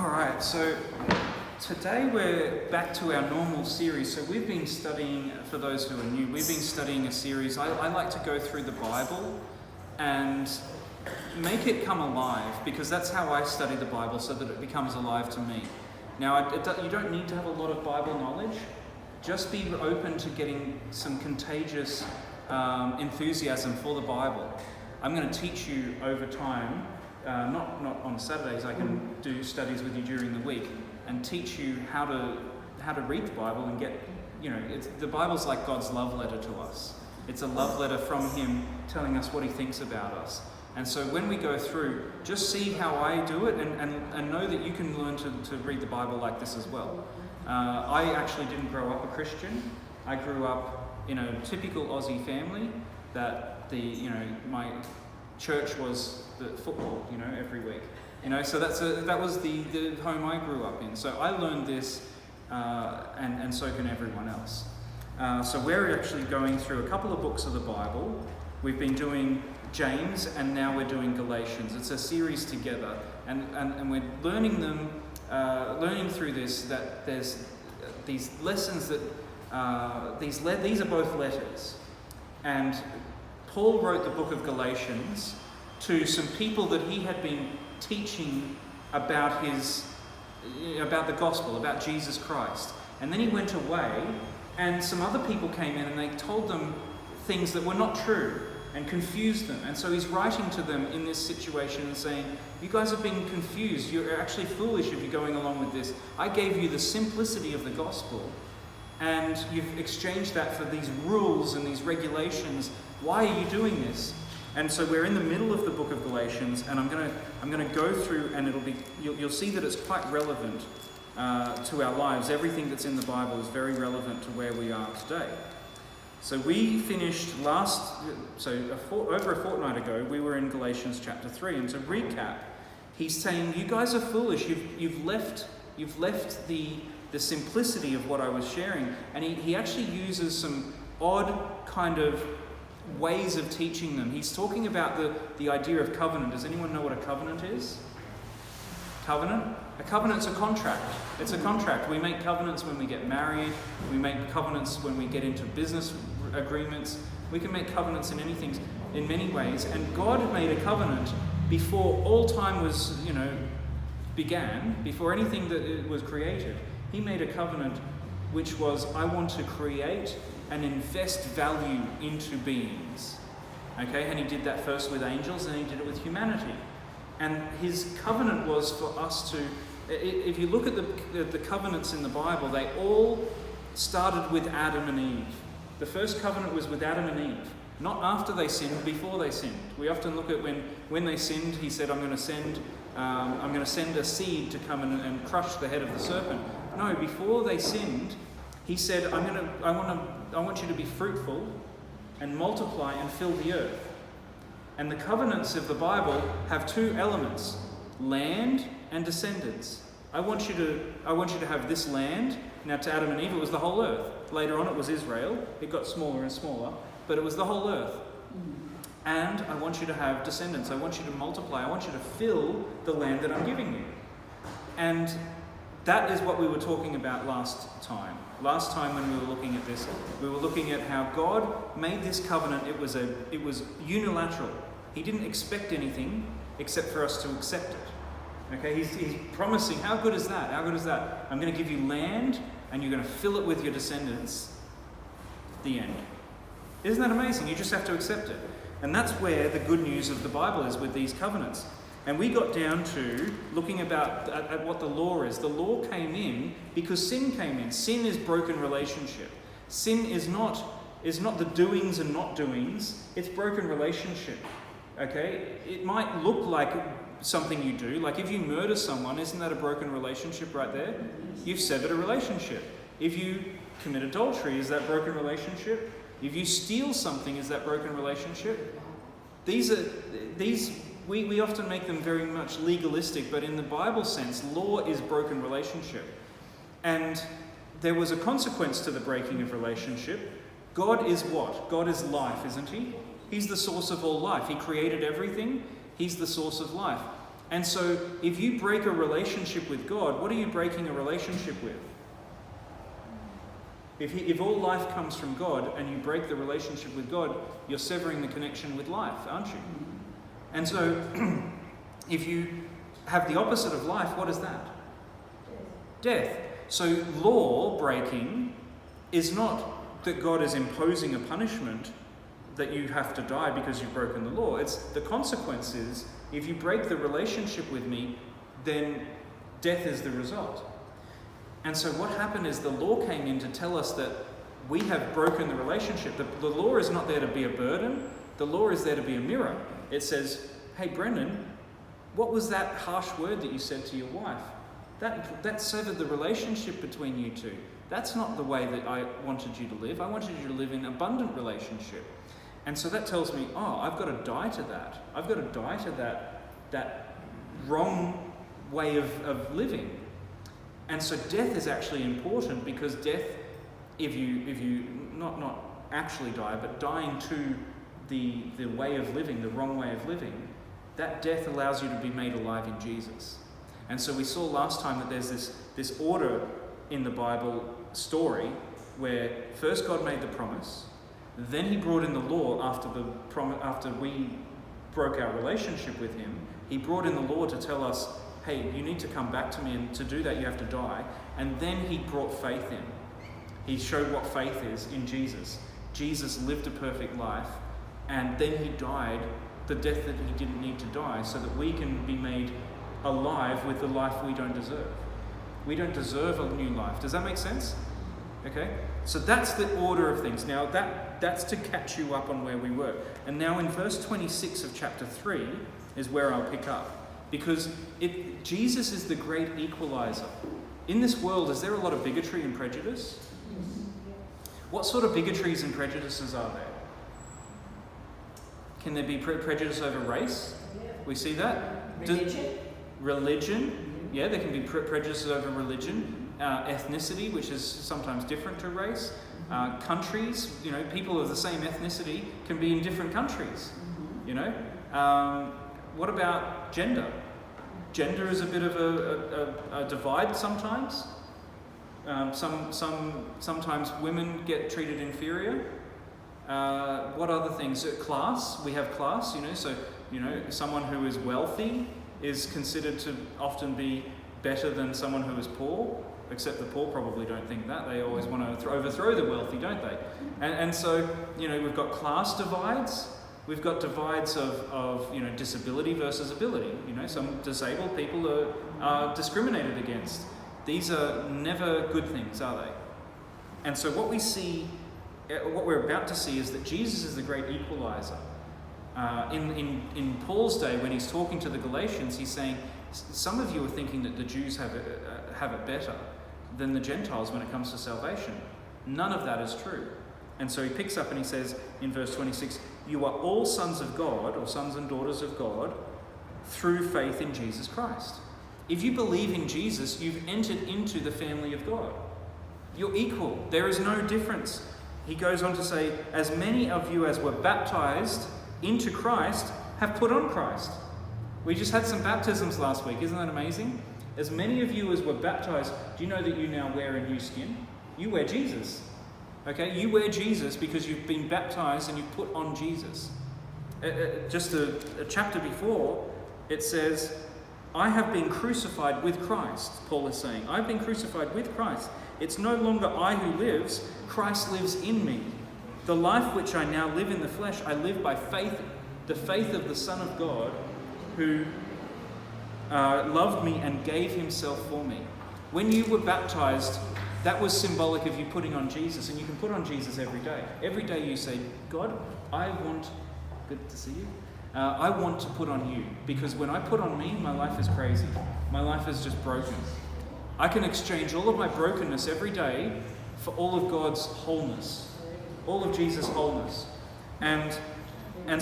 Alright, so today we're back to our normal series. So we've been studying, for those who are new, we've been studying a series. I like to go through the Bible and make it come alive, because that's how I study the Bible, so that it becomes alive to me. Now, you don't need to have a lot of Bible knowledge. Just be open to getting some contagious enthusiasm for the Bible. I'm going to teach you over time. Not on Saturdays. I can do studies with you during the week and teach you how to read the Bible and get, the Bible's like God's love letter to us. It's a love letter from Him telling us what He thinks about us. And so when we go through, just see how I do it and know that you can learn to read the Bible like this as well. I actually didn't grow up a Christian. I grew up in a typical Aussie family that my church was the football, every week. So that was the home I grew up in. So I learned this, and so can everyone else. So we're actually going through a couple of books of the Bible. We've been doing James, and now we're doing Galatians. It's a series together, and we're learning through this, that there's these lessons that these are both letters, and Paul wrote the book of Galatians to some people that he had been teaching about the gospel, about Jesus Christ. And then he went away, and some other people came in and they told them things that were not true and confused them. And so he's writing to them in this situation and saying, you guys have been confused. You're actually foolish if you're going along with this. I gave you the simplicity of the gospel, and you've exchanged that for these rules and these regulations. Why are you doing this? And so we're in the middle of the book of Galatians, and I'm going to go through, and you'll see that it's quite relevant to our lives. Everything that's in the Bible is very relevant to where we are today. So we finished over a fortnight ago, we were in Galatians chapter 3, and to recap, he's saying, you guys are foolish. You've left the simplicity of what I was sharing, and he actually uses some odd kind of ways of teaching them. He's talking about the idea of covenant. Does anyone know what a covenant is? Covenant? A covenant's a contract. It's a contract. We make covenants when we get married. We make covenants when we get into business agreements. We can make covenants in many ways. And God made a covenant before all time was, began, before anything that was created. He made a covenant which was, I want to create and invest value into beings. Okay, and he did that first with angels, and he did it with humanity. And his covenant was for us to, if you look at the covenants in the Bible, they all started with Adam and Eve. The first covenant was with Adam and Eve, not after they sinned, before they sinned. We often look at when they sinned, he said, I'm going to send a seed to come and crush the head of the serpent. No, before they sinned, he said, I want you to be fruitful and multiply and fill the earth. And the covenants of the Bible have two elements, land and descendants. I want you to have this land. Now to Adam and Eve, it was the whole earth. Later on, it was Israel. It got smaller and smaller, but it was the whole earth. And I want you to have descendants. I want you to multiply. I want you to fill the land that I'm giving you. And that is what we were talking about last time. Last time when we were looking at this, we were looking at how God made this covenant. It was unilateral. He didn't expect anything except for us to accept it. Okay, he's promising, how good is that? How good is that? I'm going to give you land, and you're going to fill it with your descendants. The end. Isn't that amazing? You just have to accept it. And that's where the good news of the Bible is with these covenants. And we got down to looking at what the law is. The law came in because sin came in. Sin is broken relationship. Sin is not the doings and not doings. It's broken relationship. Okay? It might look like something you do. Like if you murder someone, isn't that a broken relationship right there? You've severed a relationship. If you commit adultery, is that broken relationship? If you steal something, is that broken relationship? We often make them very much legalistic, but in the Bible sense, law is broken relationship. And there was a consequence to the breaking of relationship. God is what? God is life, isn't he? He's the source of all life. He created everything. He's the source of life. And so if you break a relationship with God, what are you breaking a relationship with? If all life comes from God and you break the relationship with God, you're severing the connection with life, aren't you? And so if you have the opposite of life, what is that? Death. So law breaking is not that God is imposing a punishment that you have to die because you've broken the law. It's the consequence is, if you break the relationship with me, then death is the result. And so what happened is the law came in to tell us that we have broken the relationship. The law is not there to be a burden. The law is there to be a mirror. It says, hey, Brendan, what was that harsh word that you said to your wife? That severed the relationship between you two. That's not the way that I wanted you to live. I wanted you to live in abundant relationship. And so that tells me, I've got to die to that. I've got to die to that wrong way of living. And so death is actually important, because death, if you not actually die, but dying to the way of living, the wrong way of living, that death allows you to be made alive in Jesus. And so we saw last time that there's this order in the Bible story where first God made the promise, then he brought in the law after we broke our relationship with him. He brought in the law to tell us, hey, you need to come back to me, and to do that you have to die. And then he brought faith in. He showed what faith is in Jesus. Jesus lived a perfect life, and then he died the death that he didn't need to die, so that we can be made alive with the life we don't deserve. We don't deserve a new life. Does that make sense? Okay? So that's the order of things. Now that's to catch you up on where we were. And now in verse 26 of chapter 3 is where I'll pick up. Because Jesus is the great equalizer. In this world, is there a lot of bigotry and prejudice? What sort of bigotries and prejudices are there? Can there be prejudice over race? We see that. Religion. Yeah, there can be prejudices over religion. Ethnicity, which is sometimes different to race. Countries, people of the same ethnicity can be in different countries. What about gender? Gender is a bit of a divide sometimes. Sometimes women get treated inferior. What other things? Class. We have class. Someone who is wealthy is considered to often be better than someone who is poor. Except the poor probably don't think that. They always want to overthrow the wealthy, don't they? And so we've got class divides. We've got divides of disability versus ability. Some disabled people are discriminated against. These are never good things, are they? And so what we're about to see is that Jesus is the great equalizer. In Paul's day, when he's talking to the Galatians, he's saying, some of you are thinking that the Jews have it better than the Gentiles when it comes to salvation. None of that is true. And so he picks up and he says in verse 26, you are all sons of God, or sons and daughters of God, through faith in Jesus Christ. If you believe in Jesus, you've entered into the family of God. You're equal. There is no difference. He goes on to say, as many of you as were baptized into Christ have put on Christ. We just had some baptisms last week. Isn't that amazing? As many of you as were baptized, do you know that you now wear a new skin? You wear Jesus. Okay, you wear Jesus because you've been baptized and you've put on Jesus. Just a chapter before, it says, I have been crucified with Christ, Paul is saying. I've been crucified with Christ. It's no longer I who lives, Christ lives in me. The life which I now live in the flesh, I live by faith, the faith of the Son of God, who loved me and gave himself for me. When you were baptized, that was symbolic of you putting on Jesus, and you can put on Jesus every day. Every day you say, God, good to see you. I want to put on you, because when I put on me, my life is crazy. My life is just broken. I can exchange all of my brokenness every day for all of God's wholeness, all of Jesus' wholeness. And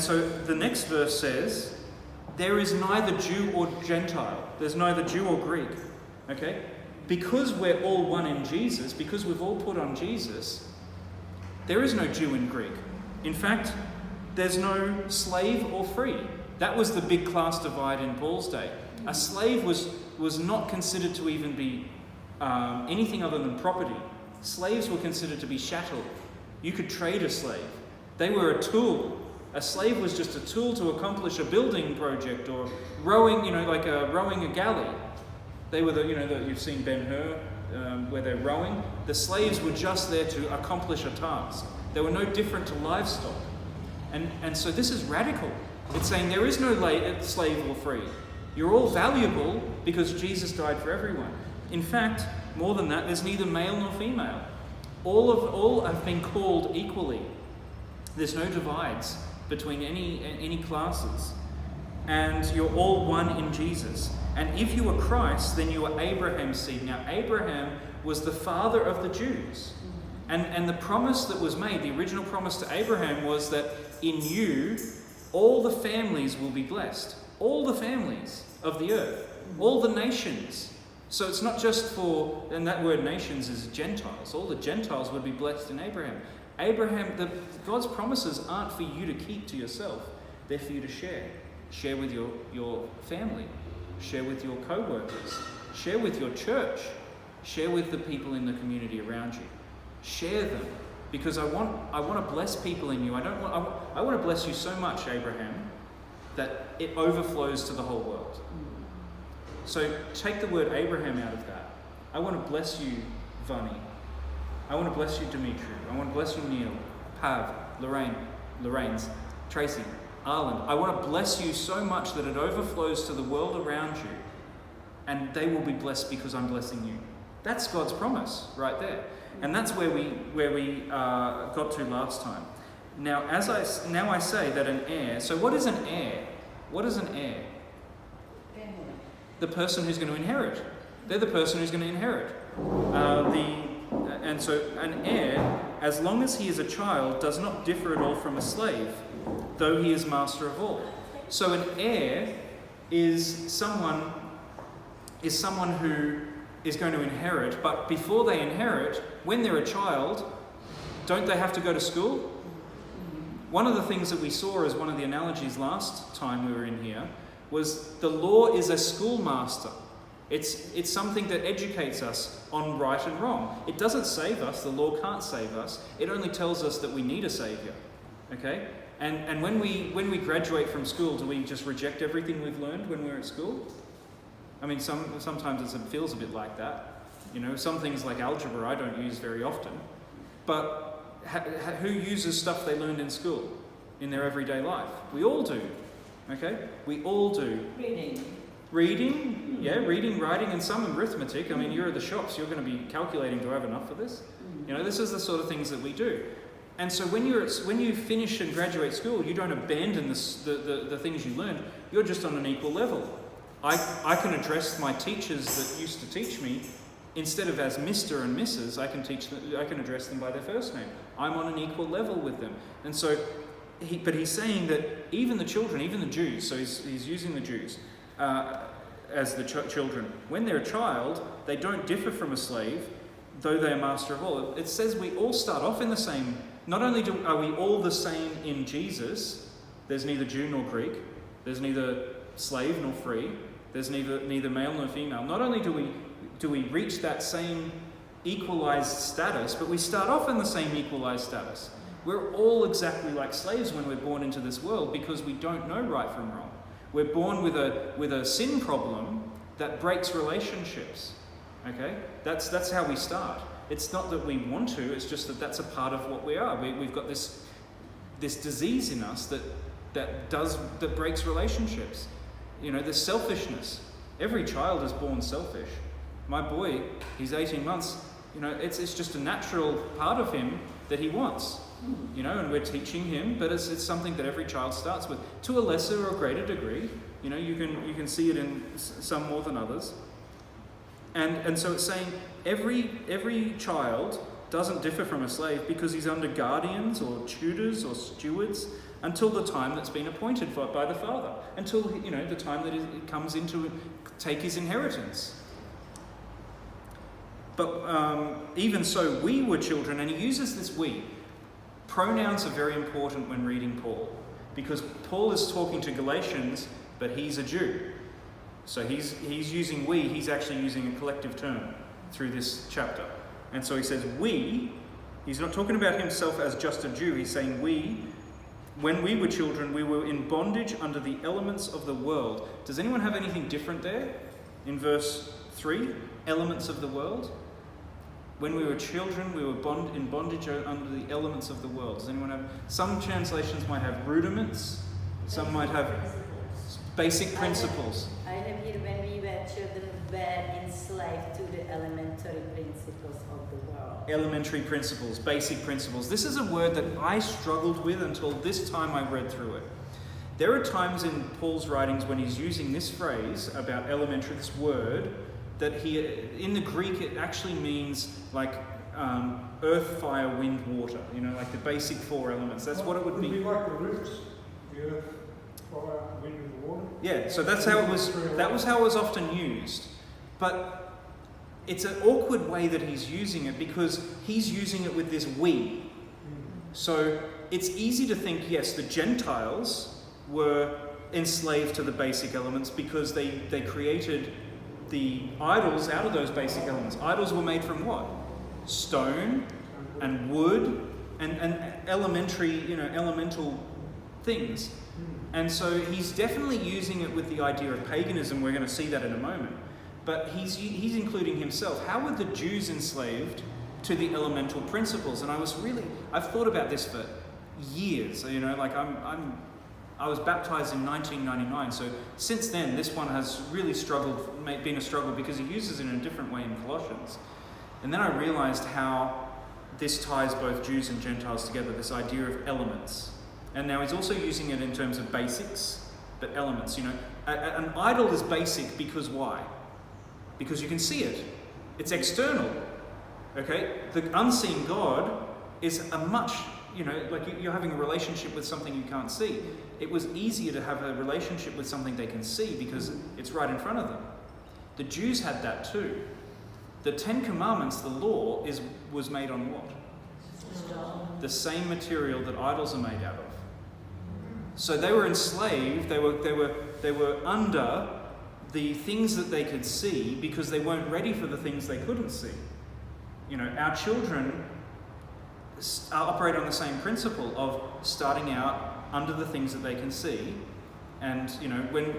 so the next verse says, there is neither Jew or Gentile. There's neither Jew or Greek. Okay? Because we're all one in Jesus, because we've all put on Jesus, there is no Jew and Greek. In fact, there's no slave or free. That was the big class divide in Paul's day. A slave was not considered to even be anything other than property. Slaves were considered to be chattel. You could trade a slave. They were a tool. A slave was just a tool to accomplish a building project or rowing, rowing a galley. They were you've seen Ben-Hur, where they're rowing. The slaves were just there to accomplish a task. They were no different to livestock. And so this is radical. It's saying there is no slave or free. You're all valuable because Jesus died for everyone. In fact, more than that, there's neither male nor female. All have been called equally. There's no divides between any classes. And you're all one in Jesus. And if you are Christ, then you are Abraham's seed. Now, Abraham was the father of the Jews. And the promise that was made, the original promise to Abraham, was that in you, all the families will be blessed. All the families of the earth. All the nations. So it's not just for, and that word nations is Gentiles. All the Gentiles would be blessed in Abraham. God's promises aren't for you to keep to yourself. They're for you to share. Share with your family. Share with your co-workers. Share with your church. Share with the people in the community around you. Share them. Because I want to bless people in you. I want to bless you so much, Abraham, that it overflows to the whole world. So take the word Abraham out of that. I want to bless you, Vani. I want to bless you, Dimitri. I want to bless you, Neil, Pav, Lorraine's, Tracy, Arlen. I want to bless you so much that it overflows to the world around you, and they will be blessed because I'm blessing you. That's God's promise right there, and that's where we got to last time. Now, I say that an heir. So, what is an heir? What is an heir? The person who's going to inherit. They're the person who's going to inherit. And so an heir, as long as he is a child, does not differ at all from a slave, though he is master of all. So an heir is someone who is going to inherit, but before they inherit, when they're a child, don't they have to go to school? One of the things that we saw as one of the analogies last time we were in here was the law is a schoolmaster. It's something that educates us on right and wrong. It doesn't save us. The law can't save us. It only tells us that we need a saviour. Okay? And when we graduate from school, do we just reject everything we've learned when we're at school? I mean, sometimes it feels a bit like that. Some things like algebra I don't use very often. But who uses stuff they learned in school in their everyday life? We all do. Okay? We all do. Reading, reading, writing, and some arithmetic. I mean, you're at the shops, you're going to be calculating, do I have enough for this? This is the sort of things that we do. And so when you finish and graduate school, you don't abandon the things you learned. You're just on an equal level. I can address my teachers that used to teach me, instead of as Mr. and Mrs., I can address them by their first name. I'm on an equal level with them. And so, he's saying that even the children, even the Jews, so he's using the Jews as the children. When they're a child, they don't differ from a slave, though they are master of all. It says we all start off in the same. Not only are we all the same in Jesus, there's neither Jew nor Greek, there's neither slave nor free, there's neither male nor female. Not only do we reach that same equalized status, but we start off in the same equalized status. We're all exactly like slaves when we're born into this world because we don't know right from wrong. We're born with a sin problem that breaks relationships. Okay? That's how we start. It's not that we want to, it's just that that's a part of what we are. We've got this disease in us that breaks relationships. There's selfishness. Every child is born selfish. My boy, he's 18 months, it's just a natural part of him that he wants. And we're teaching him, but it's something that every child starts with, to a lesser or greater degree. You can see it in some more than others. And so it's saying every child doesn't differ from a slave because he's under guardians or tutors or stewards until the time that's been appointed by the father, until the time that it comes in to take his inheritance. But even so, we were children, and he uses this we. Pronouns are very important when reading Paul. because Paul is talking to Galatians, but he's a Jew. So he's using we, he's actually using a collective term through this chapter. And so he says we, he's not talking about himself as just a Jew, he's saying we, when we were children, we were in bondage under the elements of the world. Does anyone have anything different there? In verse 3, elements of the world. When we were children, we were in bondage under the elements of the world. Does anyone have? Some translations might have rudiments. Some might have basic principles. I have here, when we were children, were enslaved to the elementary principles of the world. Elementary principles, basic principles. This is a word that I struggled with until this time I read through it. There are times in Paul's writings when he's using this phrase about elementary, this word, that in the Greek it actually means like earth, fire, wind, water. You know, like the basic 4 elements. That's what it would be. Would be like the roots, the earth, fire, wind, and water. Yeah, so that's how it was. That was how it was often used, but it's an awkward way that he's using it because he's using it with this we. So it's easy to think, yes, the Gentiles were enslaved to the basic elements because they created the idols out of those basic elements. Idols were made from what? Stone and wood and elemental things. And so he's definitely using it with the idea of paganism. We're going to see that in a moment. But he's including himself. How were the Jews enslaved to the elemental principles? And I've thought about this for years. You know, like I was baptized in 1999, so since then this one has really been a struggle because he uses it in a different way in Colossians. And then I realized how this ties both Jews and Gentiles together, this idea of elements. And now he's also using it in terms of basics, but elements. You know, an idol is basic because why? Because you can see it. It's external. Okay? The unseen God is a much, like you're having a relationship with something you can't see. It was easier to have a relationship with something they can see because it's right in front of them. The Jews had that too. The 10 Commandments, the law, was made on what? The same material that idols are made out of. So they were enslaved. They were under the things that they could see because they weren't ready for the things they couldn't see. You know, our children operate on the same principle of starting out under the things that they can see, and you know, when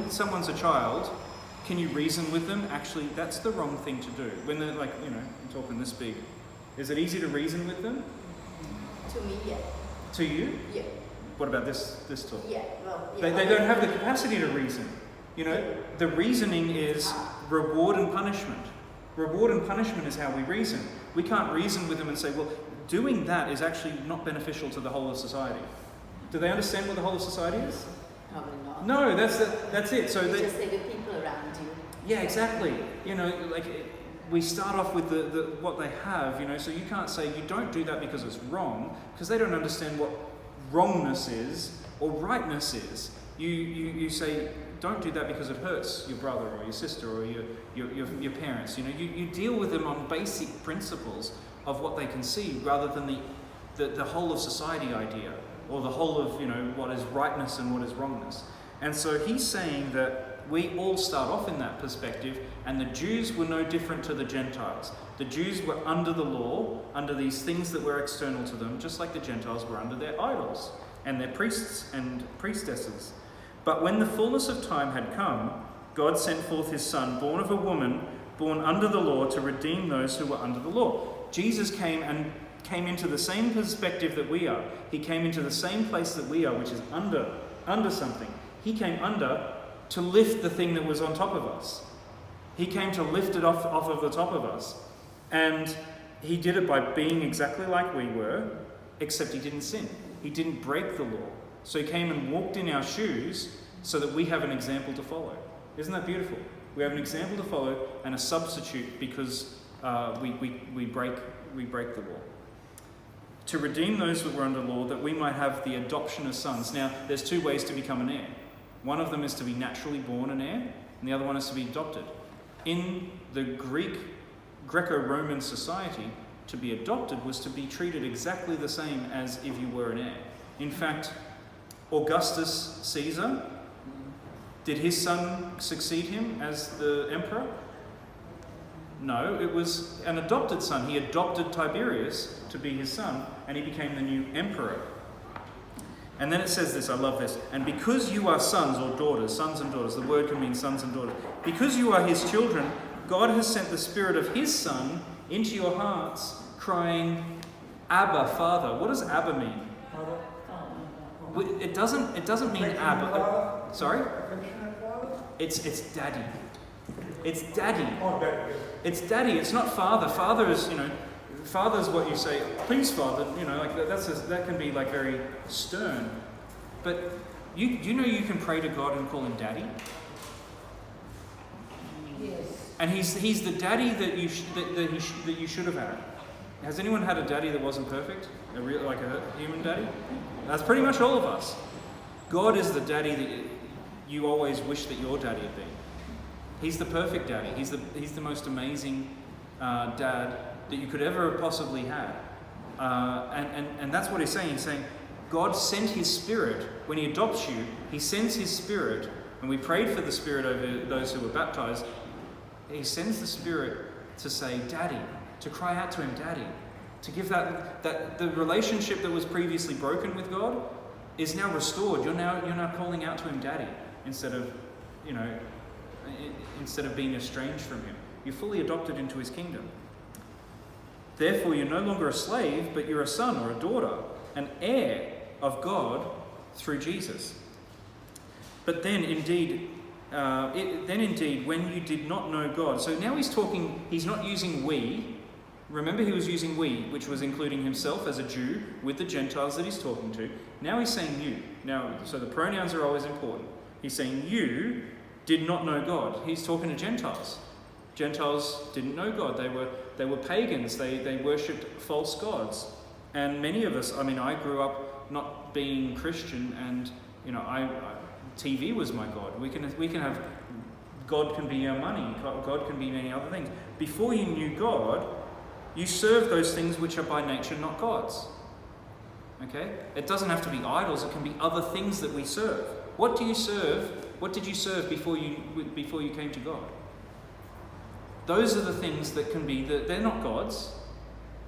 someone's a child, can you reason with them? Actually, that's the wrong thing to do. When they're like, I'm talking this big, is it easy to reason with them? To me, yeah. To you? Yeah. What about this talk? Yeah, well, yeah. They don't have the capacity to reason. You know, the reasoning is reward and punishment. Reward and punishment is how we reason. We can't reason with them and say, well, doing that is actually not beneficial to the whole of society. Do they understand what the whole of society is? Probably not. No, that's it. So you just say the people around you. Yeah, exactly. You know, like we start off with the what they have. You know, so you can't say you don't do that because it's wrong, because they don't understand what wrongness is or rightness is. You say don't do that because it hurts your brother or your sister or your parents. You know, you deal with them on basic principles of what they can see rather than the whole of society idea or the whole of, what is rightness and what is wrongness. And so he's saying that we all start off in that perspective, and the Jews were no different to the Gentiles. The Jews were under the law, under these things that were external to them, just like the Gentiles were under their idols and their priests and priestesses. But when the fullness of time had come, God sent forth his Son, born of a woman, born under the law, to redeem those who were under the law. Jesus came into the same perspective that we are. He came into the same place that we are, which is under something. He came under to lift the thing that was on top of us. He came to lift it off of the top of us. And he did it by being exactly like we were, except he didn't sin. He didn't break the law. So he came and walked in our shoes so that we have an example to follow. Isn't that beautiful? We have an example to follow and a substitute because we break the law. To redeem those that were under law, that we might have the adoption as sons. Now, there's 2 ways to become an heir. One of them is to be naturally born an heir, and the other one is to be adopted. In the Greco-Roman society, to be adopted was to be treated exactly the same as if you were an heir. In fact, Augustus Caesar, did his son succeed him as the emperor? No, it was an adopted son. He adopted Tiberius to be his son, and he became the new emperor. And then it says this, I love this. And because you are sons or daughters, sons and daughters, the word can mean sons and daughters. Because you are his children, God has sent the Spirit of his Son into your hearts, crying, Abba, Father. What does Abba mean? It doesn't mean Abba. Sorry? It's daddy. It's daddy. It's daddy. It's not father. Father is, father's what you say, please father, like that can be like very stern. But you you can pray to God and call him daddy? Yes. And he's the daddy that you should have had. Has anyone had a daddy that wasn't perfect? Like a human daddy? That's pretty much all of us. God is the daddy that you always wish that your daddy had been. He's the perfect daddy. He's the most amazing dad that you could ever have possibly had. And that's what he's saying. He's saying God sent his Spirit. When he adopts you, he sends his Spirit. And we prayed for the Spirit over those who were baptized. He sends the Spirit to say, Daddy, to cry out to him, Daddy. To give that the relationship that was previously broken with God is now restored. You're now calling out to him, Daddy, instead of being estranged from him. You're fully adopted into his kingdom. Therefore, you're no longer a slave, but you're a son or a daughter, an heir of God through Jesus. But then indeed, when you did not know God. So now he's not using we. Remember, he was using we, which was including himself as a Jew with the Gentiles that he's talking to. Now he's saying you. Now, so the pronouns are always important. He's saying you did not know God. He's talking to Gentiles. Gentiles didn't know God. They were pagans. They worshipped false gods. And many of us, I grew up not being Christian, and TV was my God. We can have God can be our money. God can be many other things. Before you knew God, you served those things which are by nature not God's. Okay? It doesn't have to be idols. It can be other things that we serve. What do you serve? What did you serve before you came to God? Those are the things that can be they're not gods,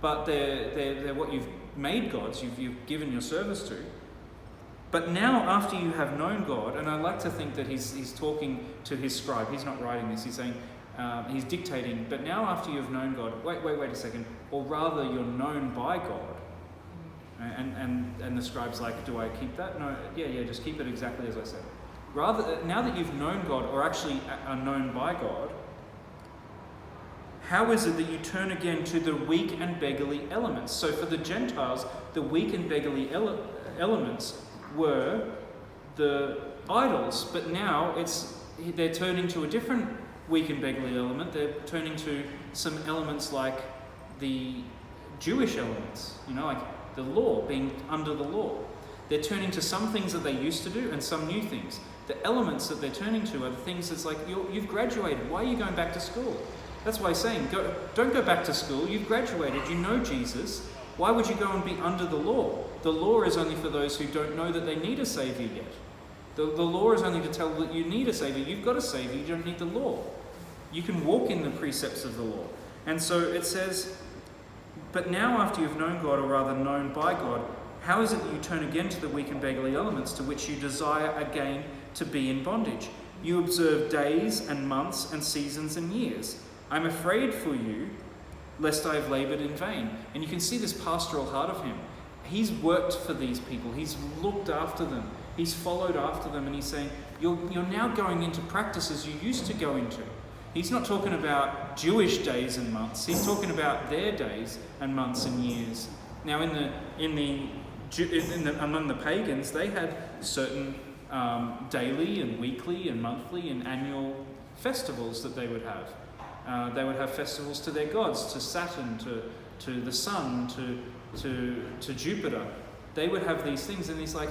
but they're what you've made gods. You've given your service to. But now, after you have known God, and I like to think that he's talking to his scribe. He's not writing this. He's saying he's dictating. But now, after you've known God, wait a second. Or rather, you're known by God. And the scribe's like, do I keep that? No. Yeah. Just keep it exactly as I said. Rather, now that you've known God, or actually are known by God, how is it that you turn again to the weak and beggarly elements? So for the Gentiles, the weak and beggarly elements were the idols, but now they're turning to a different weak and beggarly element. They're turning to some elements like the Jewish elements, like the law, being under the law. They're turning to some things that they used to do and some new things. The elements that they're turning to are the things that's like, you've graduated. Why are you going back to school? That's why he's saying, don't go back to school. You've graduated. You know Jesus. Why would you go and be under the law? The law is only for those who don't know that they need a Saviour yet. The law is only to tell that you need a Saviour. You've got a Saviour. You don't need the law. You can walk in the precepts of the law. And so it says, but now after you've known God, or rather known by God, how is it that you turn again to the weak and beggarly elements to which you desire again to be in bondage? You observe days and months and seasons and years. I'm afraid for you, lest I have laboured in vain. And you can see this pastoral heart of him. He's worked for these people. He's looked after them. He's followed after them. And he's saying, you're now going into practices you used to go into. He's not talking about Jewish days and months. He's talking about their days and months and years. Now, among the pagans, they had certain daily and weekly and monthly and annual festivals that they would have. They would have festivals to their gods, to Saturn, to the sun, to Jupiter. They would have these things, and he's like,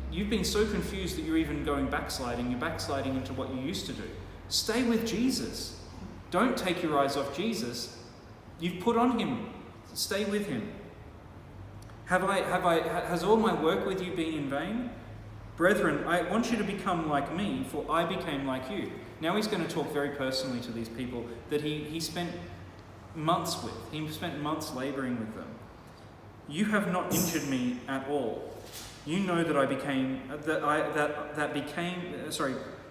you've been so confused that you're even going backsliding. You're backsliding into what you used to do. Stay with Jesus. Don't take your eyes off Jesus. You've put on him. Stay with him. Has all my work with you been in vain? Brethren, I want you to become like me, for I became like you. Now he's going to talk very personally to these people that he spent months with. He spent months labouring with them. You have not injured me at all. You know that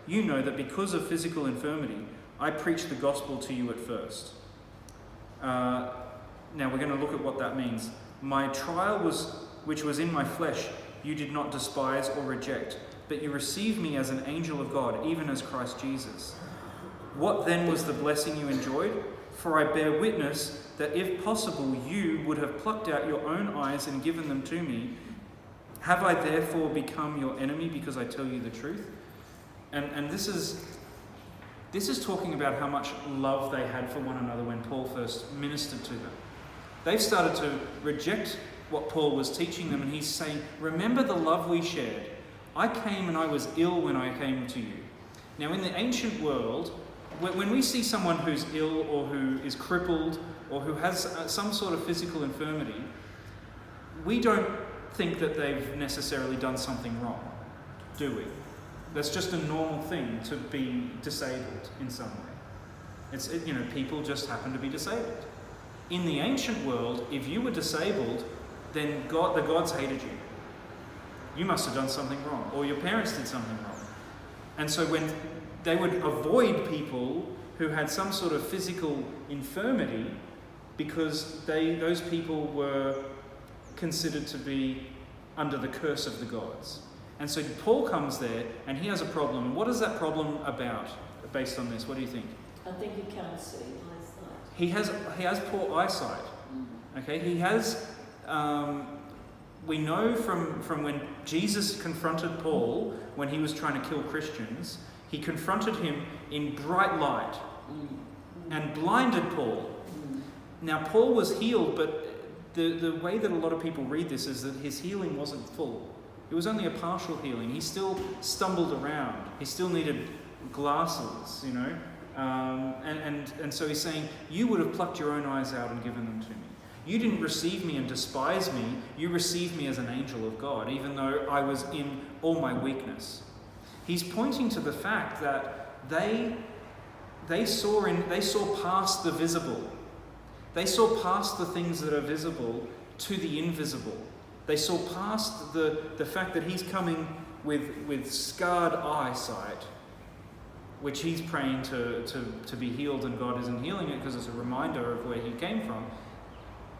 you know that because of physical infirmity, I preached the gospel to you at first. Now we're going to look at what that means. My trial which was in my flesh, you did not despise or reject, but you received me as an angel of God, even as Christ Jesus. What then was the blessing you enjoyed? For I bear witness that if possible you would have plucked out your own eyes and given them to me. Have I therefore become your enemy because I tell you the truth? And this is talking about how much love they had for one another when Paul first ministered to them. They've started to reject what Paul was teaching them, and he's saying, remember the love we shared. I came and I was ill when I came to you. Now in the ancient world, when we see someone who's ill or who is crippled or who has some sort of physical infirmity, we don't think that they've necessarily done something wrong, do we? That's just a normal thing to be disabled in some way. People just happen to be disabled. In the ancient world, if you were disabled, then the gods hated you. You must have done something wrong, or your parents did something wrong. And so when they would avoid people who had some sort of physical infirmity, because those people were considered to be under the curse of the gods. And so Paul comes there and he has a problem. What is that problem about based on this? What do you think? I think you can't see. He has poor eyesight. Okay, he has. We know from when Jesus confronted Paul when he was trying to kill Christians, he confronted him in bright light and blinded Paul. Now Paul was healed, but the way that a lot of people read this is that his healing wasn't full. It was only a partial healing. He still stumbled around. He still needed glasses, and so he's saying, you would have plucked your own eyes out and given them to me. You didn't receive me and despise me. You received me as an angel of God, even though I was in all my weakness. He's pointing to the fact that they saw past the visible. They saw past the things that are visible to the invisible. They saw past the fact that he's coming with scarred eyesight, which he's praying to be healed, and God isn't healing it because it's a reminder of where he came from.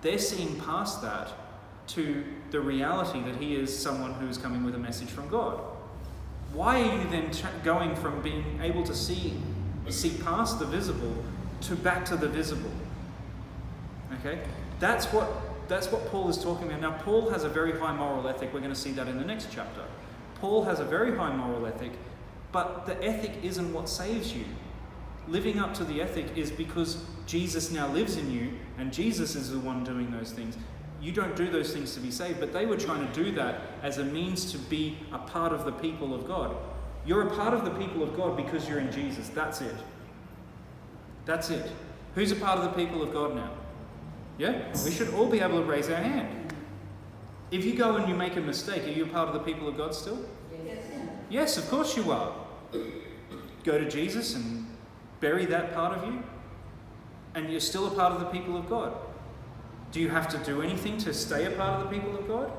They're seeing past that to the reality that he is someone who is coming with a message from God. Why are you then going from being able to see past the visible to back to the visible? Okay, that's what Paul is talking about. Now, Paul has a very high moral ethic. We're going to see that in the next chapter. Paul has a very high moral ethic, but the ethic isn't what saves you. Living up to the ethic is because Jesus now lives in you, and Jesus is the one doing those things. You don't do those things to be saved, but they were trying to do that as a means to be a part of the people of God. You're a part of the people of God because you're in Jesus. That's it. That's it. Who's a part of the people of God now? Yeah? We should all be able to raise our hand. If you go and you make a mistake, are you a part of the people of God still? Yes. Yes, of course you are. Go to Jesus and bury that part of you, and you're still a part of the people of God. Do you have to do anything to stay a part of the people of God?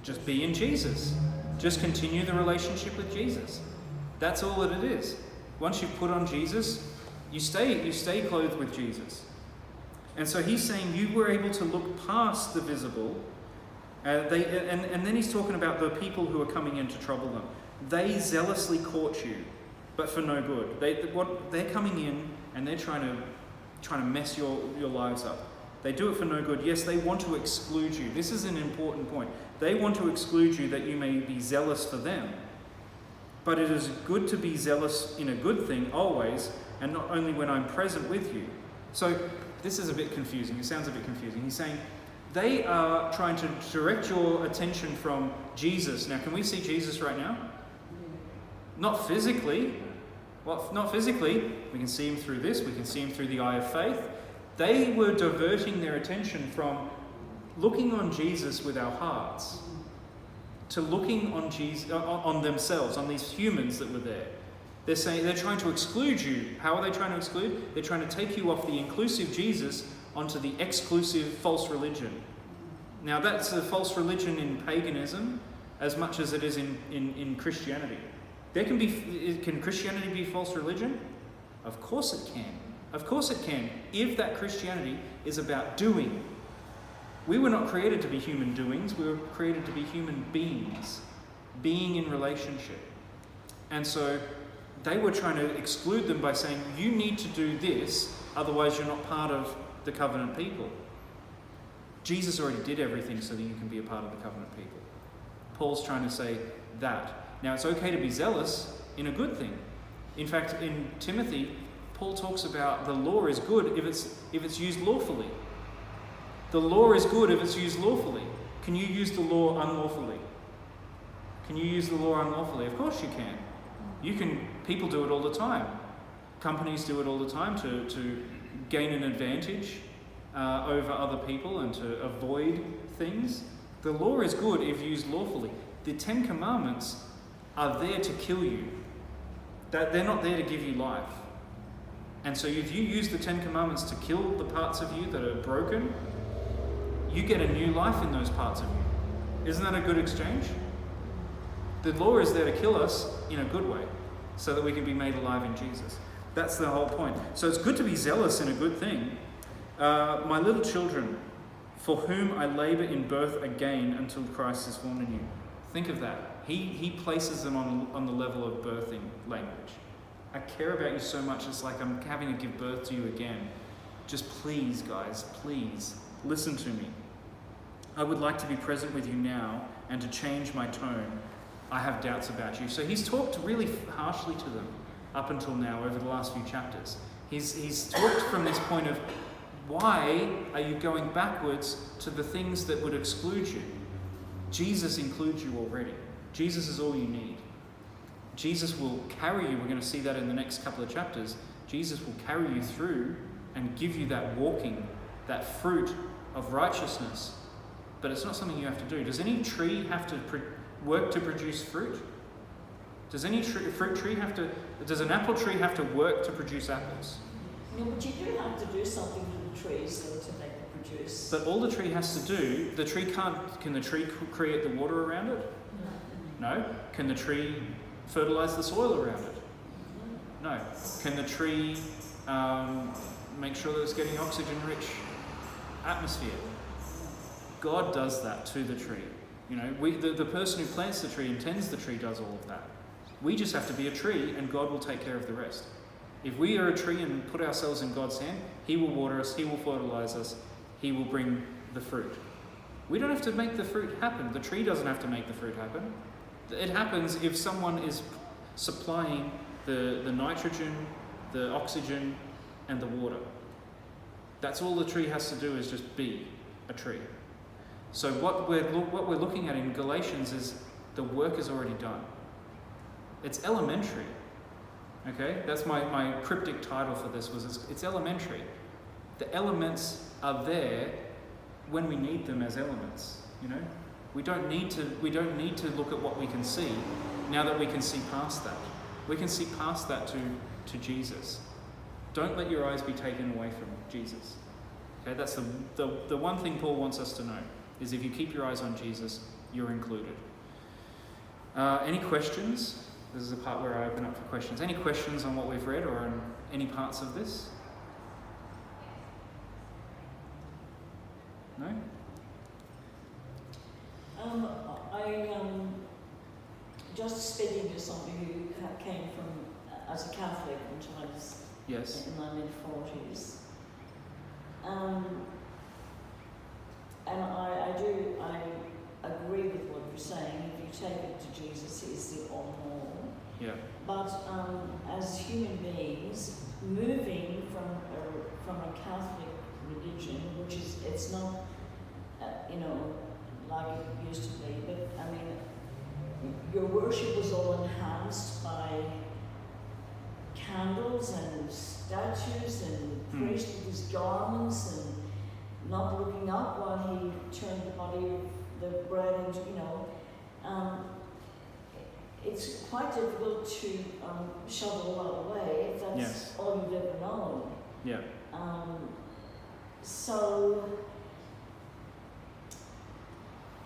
Just be in Jesus. Just continue the relationship with Jesus. That's all that it is. Once you've put on Jesus, you stay clothed with Jesus. And so he's saying you were able to look past the visible. And then he's talking about the people who are coming in to trouble them. They zealously court you, but for no good. They're coming in and they're trying to mess your lives up. They do it for no good. Yes, they want to exclude you. This is an important point. They want to exclude you that you may be zealous for them. But it is good to be zealous in a good thing always, and not only when I'm present with you. So this is a bit confusing. It sounds a bit confusing. He's saying they are trying to direct your attention from Jesus. Now, can we see Jesus right now? Not physically. Well, not physically. We can see him through this. We can see him through the eye of faith. They were diverting their attention from looking on Jesus with our hearts, to looking on Jesus, on themselves, on these humans that were there. They're saying they're trying to exclude you. How are they trying to exclude? They're trying to take you off the inclusive Jesus onto the exclusive false religion. Now that's a false religion in paganism as much as it is in Christianity. Can Christianity be false religion? Of course it can. Of course it can, if that Christianity is about doing. We were not created to be human doings, we were created to be human beings, being in relationship. And so they were trying to exclude them by saying, you need to do this, otherwise you're not part of the covenant people. Jesus already did everything so that you can be a part of the covenant people. Paul's trying to say that. Now it's okay to be zealous in a good thing. In fact, in Timothy, Paul talks about the law is good if it's used lawfully. The law is good if it's used lawfully. Can you use the law unlawfully? Can you use the law unlawfully? Of course you can. People do it all the time. Companies do it all the time to gain an advantage over other people and to avoid things. The law is good if used lawfully. The 10 Commandments are there to kill you. They're not there to give you life. And so if you use the 10 Commandments to kill the parts of you that are broken, you get a new life in those parts of you. Isn't that a good exchange? The law is there to kill us in a good way, so that we can be made alive in Jesus. That's the whole point. So it's good to be zealous in a good thing. My little children, for whom I labour in birth again until Christ is formed in you. Think of that. He places them on the level of birthing language. I care about you so much, it's like I'm having to give birth to you again. Just please, guys, please, listen to me. I would like to be present with you now and to change my tone. I have doubts about you. So he's talked really harshly to them up until now over the last few chapters. He's talked from this point of, why are you going backwards to the things that would exclude you? Jesus includes you already. Jesus is all you need. Jesus will carry you. We're going to see that in the next couple of chapters. Jesus will carry you through and give you that walking, that fruit of righteousness. But it's not something you have to do. Does any tree have to work to produce fruit? Does any fruit tree does an apple tree have to work to produce apples? No, but you do have to do something to the trees though to make it produce. But all the tree has to do, can the tree create the water around it? No. Can the tree fertilize the soil around it? No. Can the tree make sure that it's getting oxygen-rich atmosphere? God does that to the tree. You know, the person who plants the tree and tends the tree does all of that. We just have to be a tree and God will take care of the rest. If we are a tree and put ourselves in God's hand, He will water us, He will fertilize us, He will bring the fruit. We don't have to make the fruit happen. The tree doesn't have to make the fruit happen. It happens if someone is supplying the nitrogen, the oxygen, and the water. That's all the tree has to do, is just be a tree. So what we're looking at in Galatians is the work is already done. It's elementary. Okay, that's my cryptic title for this it's elementary. The elements are there when we need them as elements. You know, we don't need to look at what we can see now that we can see past that. We can see past that to Jesus. Don't let your eyes be taken away from Jesus. Okay, that's the one thing Paul wants us to know, is if you keep your eyes on Jesus, you're included. Any questions? This is the part where I open up for questions. Any questions on what we've read or on any parts of this? No? Just speaking to somebody who came from, as a Catholic when I was in my mid-40s. And I agree with what you're saying. If you take it to Jesus, He's the all-in-all. Yeah. But as human beings, moving from a Catholic religion, which is, it's not, like it used to be, but I mean, your worship was all enhanced by candles and statues and priests with his garments not looking up while he turned the body of the bread into, it's quite difficult to shove all that away if that's Yes. all you've ever known. Yeah. So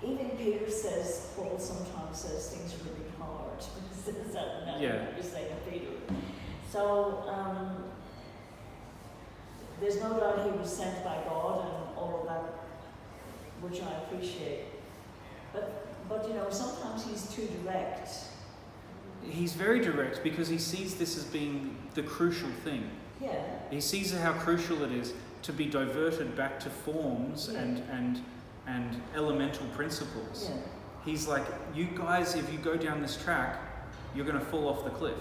even Peter says, Paul sometimes says things are really hard. He says that now you're saying Peter. So there's no doubt he was sent by God and all of that, which I appreciate. But sometimes he's too direct. He's very direct because he sees this as being the crucial thing. Yeah. He sees how crucial it is to be diverted back to forms and elemental principles. Yeah. He's like, you guys, if you go down this track, you're going to fall off the cliff.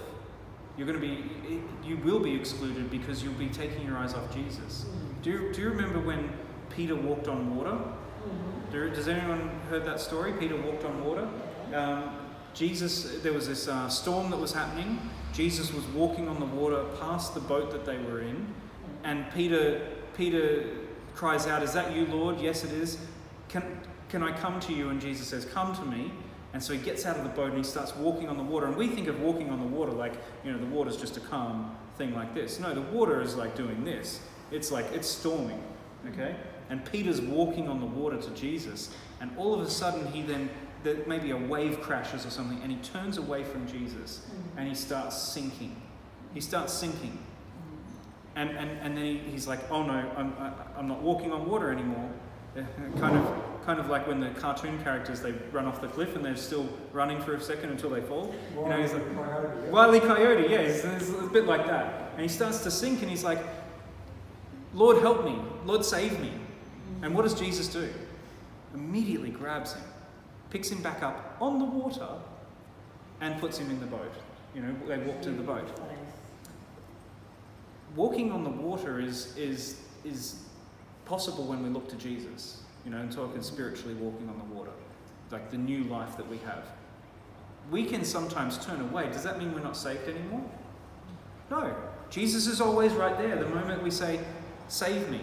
You will be excluded because you'll be taking your eyes off Jesus. Do you remember when Peter walked on water? Mm-hmm. Does anyone heard that story? Peter walked on water. There was this storm that was happening. Jesus was walking on the water past the boat that they were in, and Peter cries out, "Is that you, Lord?" "Yes, it is." Can I come to you? And Jesus says, "Come to me." And so he gets out of the boat and he starts walking on the water. And we think of walking on the water like, the water's just a calm thing like this. No, the water is like doing this. It's like, it's storming, okay? And Peter's walking on the water to Jesus. And all of a sudden maybe a wave crashes or something, and he turns away from Jesus and he starts sinking. And then he's like, "Oh no, I'm not walking on water anymore." Kind of like when the cartoon characters, they run off the cliff and they're still running for a second until they fall. He's like, Wile E. Coyote, yeah, it's a bit like that. And he starts to sink and he's like, "Lord, help me. Lord, save me." And what does Jesus do? Immediately grabs him, picks him back up on the water and puts him in the boat. They walk to the boat. Walking on the water is possible when we look to Jesus, and talking spiritually walking on the water, like the new life that we have. We can sometimes turn away. Does that mean we're not saved anymore? No. Jesus is always right there the moment we say, "Save me."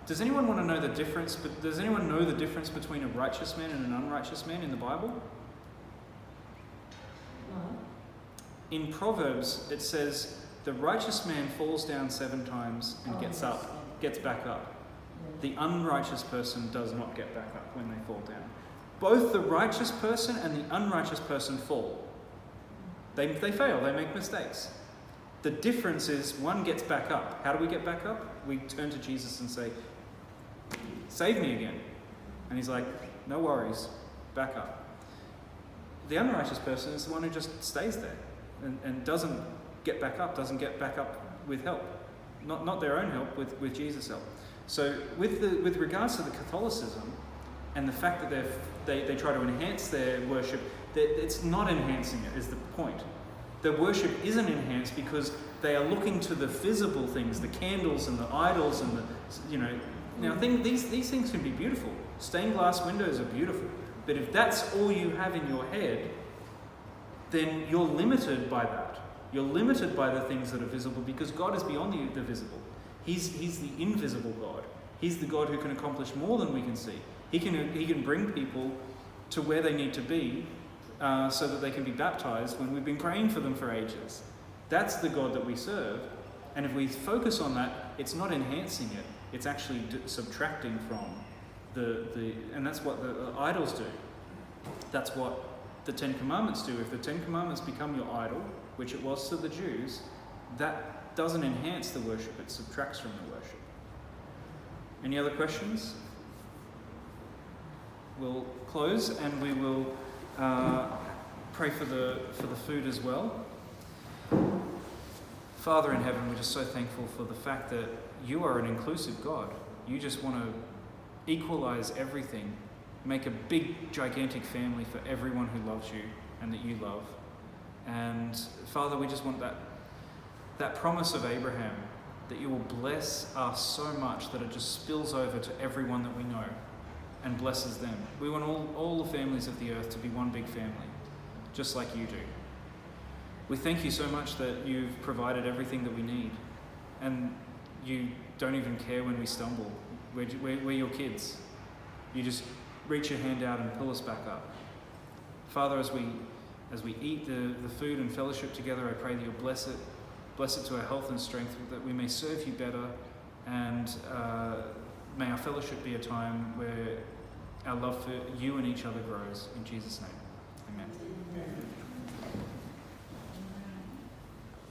Does anyone want to know the difference? But does anyone know the difference between a righteous man and an unrighteous man in the Bible? No. In Proverbs, it says, "The righteous man falls down 7 times and gets back up. The unrighteous person does not get back up when they fall down." Both the righteous person and the unrighteous person fall. They fail, they make mistakes. The difference is one gets back up. How do we get back up? We turn to Jesus and say, "Save me again." And he's like, "No worries, back up." The unrighteous person is the one who just stays there and doesn't get back up with help. Not their own help, with Jesus' help. So with regards to the Catholicism and the fact that they try to enhance their worship, it's not enhancing it is the point. The worship isn't enhanced because they are looking to the visible things, the candles and the idols and these things can be beautiful. Stained glass windows are beautiful. But if that's all you have in your head, then you're limited by that. You're limited by the things that are visible because God is beyond the visible. He's the invisible God. He's the God who can accomplish more than we can see. He can bring people to where they need to be so that they can be baptized when we've been praying for them for ages. That's the God that we serve. And if we focus on that, it's not enhancing it. It's actually subtracting from and that's what the idols do. That's what the 10 Commandments do. If the 10 Commandments become your idol, which it was to the Jews, that doesn't enhance the worship, it subtracts from the worship. Any other questions? We'll close and we will pray for the food as well. Father in heaven, we're just so thankful for the fact that you are an inclusive God. You just want to equalize everything, make a big, gigantic family for everyone who loves you and that you love. And Father, we just want that promise of Abraham, that you will bless us so much that it just spills over to everyone that we know and blesses them. We want all the families of the earth to be one big family, just like you do. We thank you so much that you've provided everything that we need, and you don't even care when we stumble. We're your kids. You just reach your hand out and pull us back up. Father, as we eat the food and fellowship together, I pray that you'll bless it to our health and strength, that we may serve you better, and may our fellowship be a time where our love for you and each other grows. In Jesus' name, amen.